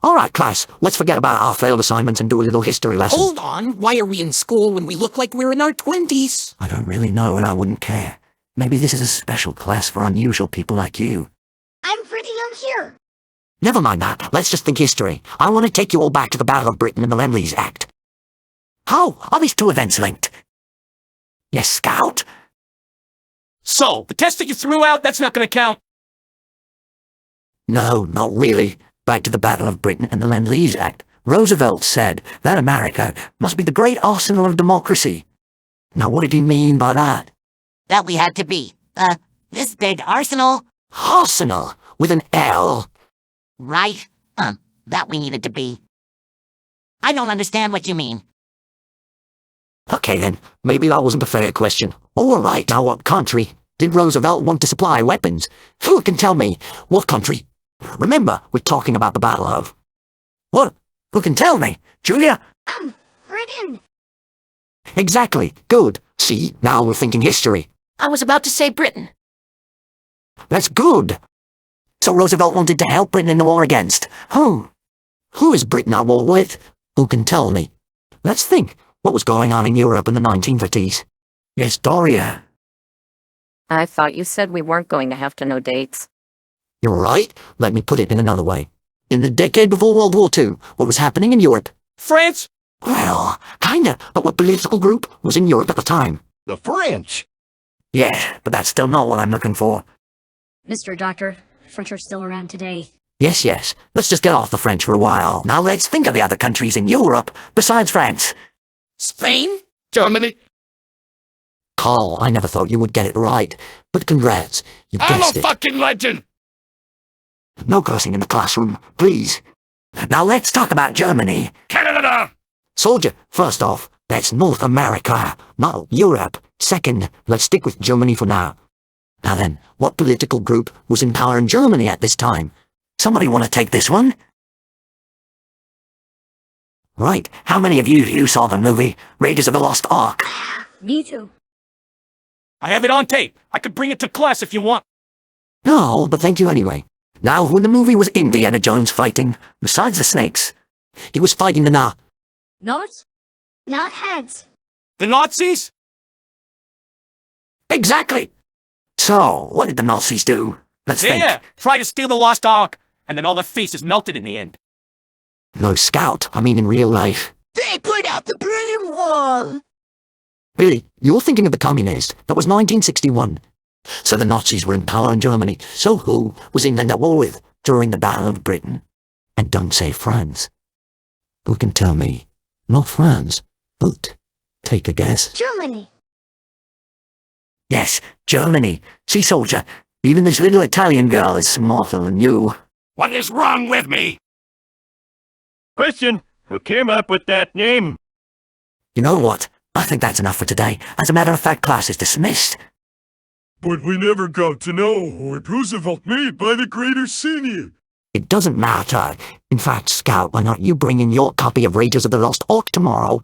Alright, class, let's forget about our failed assignments and do a little history lesson. Hold on, why are we in school when we look like we're in our 20s? I don't really know and I wouldn't care. Maybe this is a special class for unusual people like you. I'm pretty young here. Never mind that, let's just think history. I want to take you all back to the Battle of Britain and the Lend-Lease Act. How are these two events linked? Yes, Scout? So, the test that you threw out, that's not gonna count. No, not really. Back to the Battle of Britain and the Lend-Lease Act. Roosevelt said that America must be the great arsenal of democracy. Now, what did he mean by that? That we had to be, this big arsenal. Arsenal, with an L. Right? That we needed to be. I don't understand what you mean. Okay then, maybe that wasn't a fair question. Alright, now what country did Roosevelt want to supply weapons? Who can tell me? What country? Remember, we're talking about the Battle of... What? Who can tell me? Julia? Britain. Exactly. Good. See, now we're thinking history. I was about to say Britain. That's good. So Roosevelt wanted to help Britain in the war against who? Who is Britain at war with? Who can tell me? Let's think. What was going on in Europe in the 1930s? Yes, Doria. I thought you said we weren't going to have to know dates. You're right. Let me put it in another way. In the decade before World War II, what was happening in Europe? France? Well, kinda, but what political group was in Europe at the time? The French. Yeah, but that's still not what I'm looking for. Mr. Doctor, French are still around today. Yes. Let's just get off the French for a while. Now let's think of the other countries in Europe besides France. Spain? Germany? Carl, I never thought you would get it right, but congrats, you I'm guessed a it. fucking legend! No cursing in the classroom, please. Now let's talk about Germany. Canada! Soldier, first off, that's North America, not Europe. Second, let's stick with Germany for now. Now then, what political group was in power in Germany at this time? Somebody want to take this one? Right, how many of you saw the movie Raiders of the Lost Ark? Me too. I have it on tape. I could bring it to class if you want. No, but thank you anyway. Now, when the movie was Indiana Jones fighting, besides the snakes, he was fighting the Not? Not heads. The Nazis? Exactly! So, what did the Nazis do? Let's think. Yeah, try to steal the Lost Ark, and then all the faces melted in the end. No, Scout, I mean in real life. They put out the Berlin Wall. Really, you're thinking of the communist. That was 1961. So the Nazis were in power in Germany. So who was England at war with during the Battle of Britain? And don't say France. Who can tell me? Not France, but take a guess. Germany. Yes, Germany. See, soldier, even this little Italian girl is smarter than you. What is wrong with me? Question, who came up with that name? You know what? I think that's enough for today. As a matter of fact, class is dismissed. But we never got to know what Roosevelt made by the Greater Senior. It doesn't matter. In fact, Scout, why not you bring in your copy of Raiders of the Lost Ark tomorrow?